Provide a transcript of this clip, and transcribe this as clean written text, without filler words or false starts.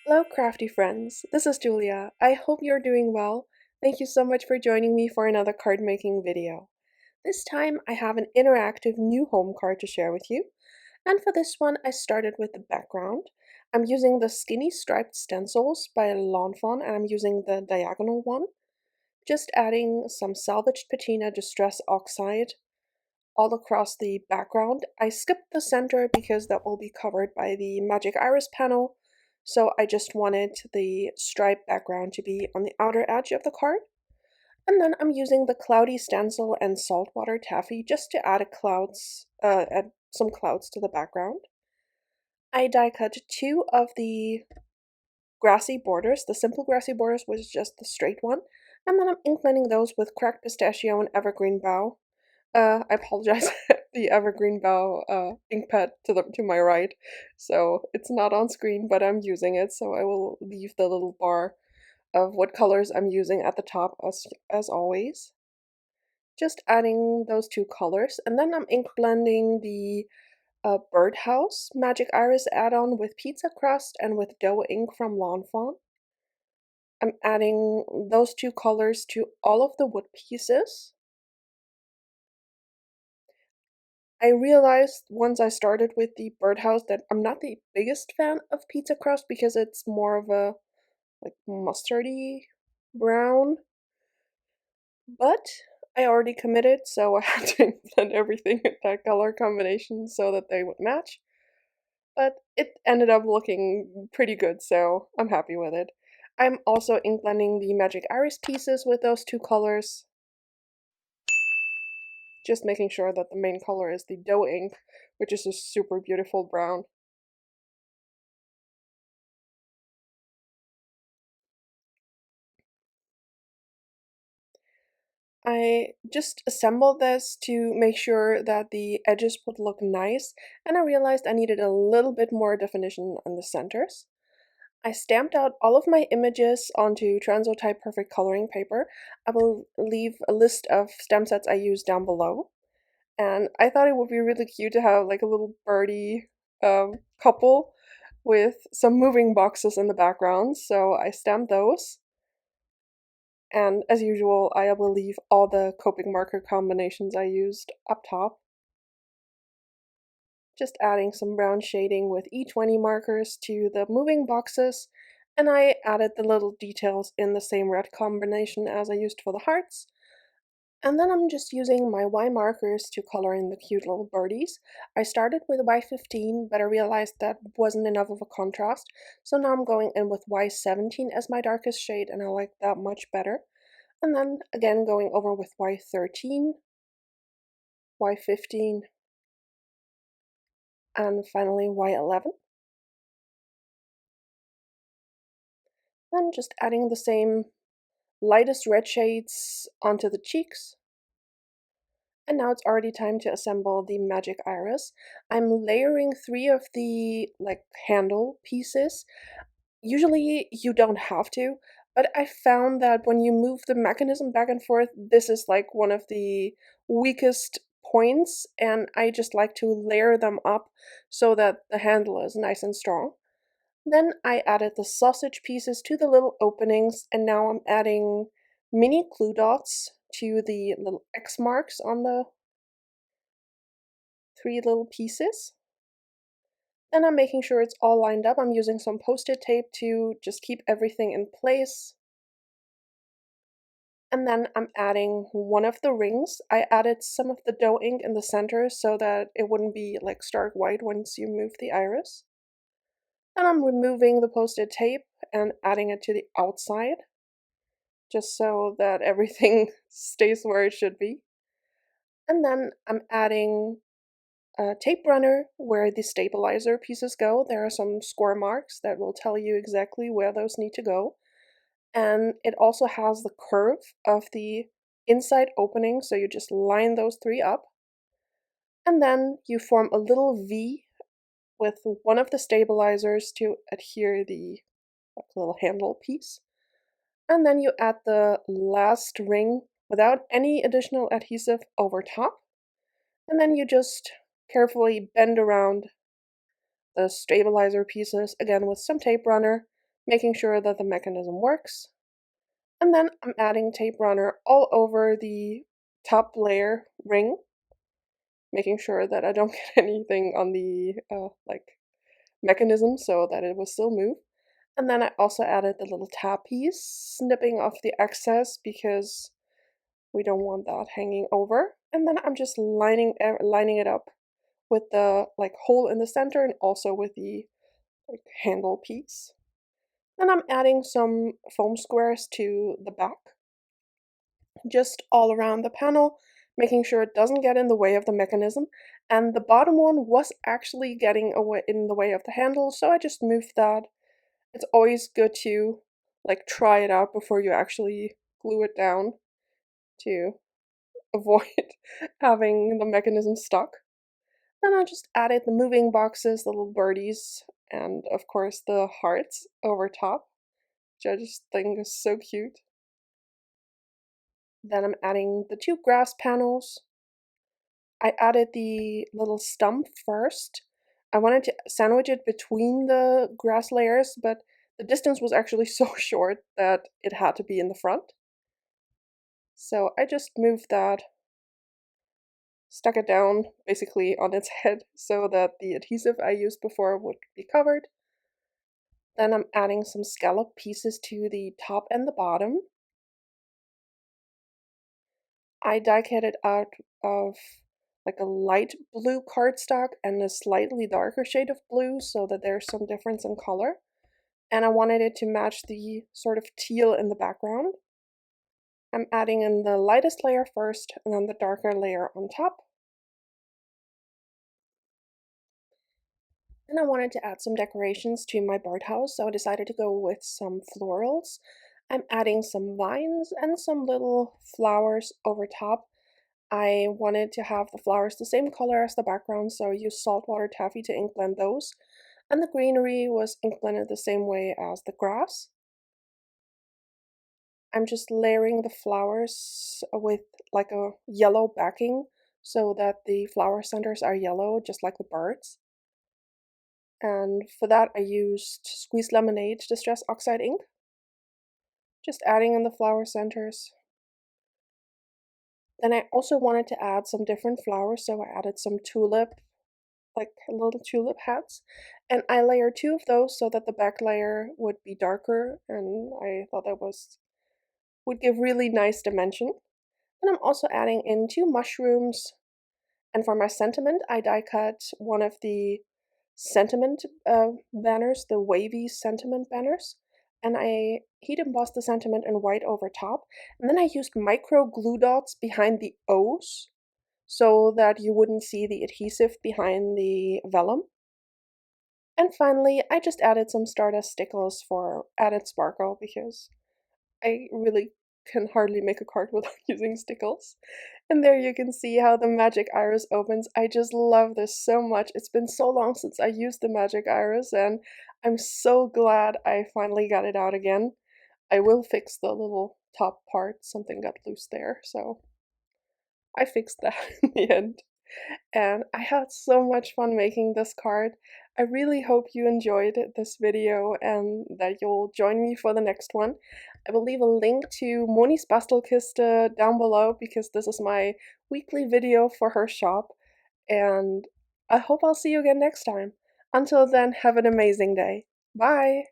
Hello, crafty friends. This is Julia. I hope you're doing well. Thank you so much for joining me for another card making video. This time I have an interactive new home card to share with you. And for this one, I started with the background. I'm using the skinny striped stencils by Lawn Fawn, and I'm using the diagonal one. Just adding some Salvaged Patina Distress Oxide all across the background. I skipped the center because that will be covered by the Magic Iris panel, so I just wanted the stripe background to be on the outer edge of the card. And then I'm using the Cloudy Stencil and Saltwater Taffy just to add some clouds to the background. I die cut two of the grassy borders. The simple grassy borders was just the straight one, and then I'm ink blending those with cracked pistachio and evergreen bough. I apologize. The evergreen bough ink pad to my right, so it's not on screen, but I'm using it. So I will leave the little bar of what colors I'm using at the top as always. Just adding those two colors, and then I'm ink blending the Birdhouse Magic Iris add-on with pizza crust and with dough ink from Lawn Fawn. I'm adding those two colors to all of the wood pieces. I realized once I started with the Birdhouse that I'm not the biggest fan of pizza crust because it's more of a like mustardy brown, but I already committed, so I had to blend everything in that color combination so that they would match. But it ended up looking pretty good, so I'm happy with it. I'm also ink blending the Magic Iris pieces with those two colors, just making sure that the main color is the dough ink, which is a super beautiful brown. I just assembled this to make sure that the edges would look nice, and I realized I needed a little bit more definition on the centers. I stamped out all of my images onto Transotype Perfect Coloring paper. I will leave a list of stamp sets I use down below. And I thought it would be really cute to have like a little birdie couple with some moving boxes in the background, so I stamped those. And as usual, I will leave all the Copic marker combinations I used up top. Just adding some brown shading with E20 markers to the moving boxes, and I added the little details in the same red combination as I used for the hearts. And then I'm just using my Y markers to color in the cute little birdies. I started with Y15, but I realized that wasn't enough of a contrast, so now I'm going in with Y17 as my darkest shade, and I like that much better. And then again going over with Y13, Y15, and finally Y11. Then just adding the same lightest red shades onto the cheeks. And now it's already time to assemble the magic iris. I'm layering three of the handle pieces. Usually you don't have to, but I found that when you move the mechanism back and forth, this is like one of the weakest points, and I just like to layer them up so that the handle is nice and strong. Then I added the sausage pieces to the little openings, and now I'm adding mini glue dots to the little X marks on the three little pieces. Then I'm making sure it's all lined up. I'm using some post-it tape to just keep everything in place. And then I'm adding one of the rings. I added some of the dough ink in the center so that it wouldn't be like stark white once you move the iris. And I'm removing the post-it tape and adding it to the outside, just so that everything stays where it should be. And then I'm adding a tape runner where the stabilizer pieces go. There are some score marks that will tell you exactly where those need to go. And it also has the curve of the inside opening, so you just line those three up. And then you form a little V with one of the stabilizers to adhere the little handle piece. And then you add the last ring without any additional adhesive over top. And then you just carefully bend around the stabilizer pieces, again with some tape runner, making sure that the mechanism works. And then I'm adding tape runner all over the top layer ring, making sure that I don't get anything on the mechanism so that it will still move. And then I also added the little tab piece, snipping off the excess because we don't want that hanging over. And then I'm just lining it up with the hole in the center and also with the handle piece. Then I'm adding some foam squares to the back, just all around the panel, making sure it doesn't get in the way of the mechanism. And the bottom one was actually getting in the way of the handle, so I just moved that. It's always good to try it out before you actually glue it down to avoid having the mechanism stuck. Then I just added the moving boxes, the little birdies, and of course the hearts over top, which I just think is so cute. Then I'm adding the 2 grass panels. I added the little stump first. I wanted to sandwich it between the grass layers, but the distance was actually so short that it had to be in the front. So I just moved that, stuck it down basically on its head so that the adhesive I used before would be covered. Then I'm adding some scallop pieces to the top and the bottom. I die-cut it out of a light blue cardstock and a slightly darker shade of blue so that there's some difference in color. And I wanted it to match the sort of teal in the background. I'm adding in the lightest layer first and then the darker layer on top. And I wanted to add some decorations to my birdhouse, so I decided to go with some florals. I'm adding some vines and some little flowers over top. I wanted to have the flowers the same color as the background, so I used Saltwater Taffy to ink blend those. And the greenery was ink blended the same way as the grass. I'm just layering the flowers with a yellow backing so that the flower centers are yellow, just like the birds. And for that I used Squeezed Lemonade Distress Oxide ink. Just adding in the flower centers. Then I also wanted to add some different flowers, so I added some tulip, little tulip hats. And I layered 2 of those so that the back layer would be darker, and I thought that would give really nice dimension. And I'm also adding in 2 mushrooms. And for my sentiment, I die cut one of the sentiment banners, the Wavy sentiment banners. And I heat embossed the sentiment in white over top. And then I used micro glue dots behind the O's so that you wouldn't see the adhesive behind the vellum. And finally, I just added some Stardust stickles for added sparkle because I really can hardly make a card without using stickles. And there you can see how the magic iris opens. I just love this so much. It's been so long since I used the magic iris and I'm so glad I finally got it out again. I will fix the little top part. Something got loose there, so I fixed that in the end. And I had so much fun making this card. I really hope you enjoyed this video and that you'll join me for the next one. I will leave a link to Moni's Bastelkiste down below because this is my weekly video for her shop. And I hope I'll see you again next time. Until then, have an amazing day. Bye!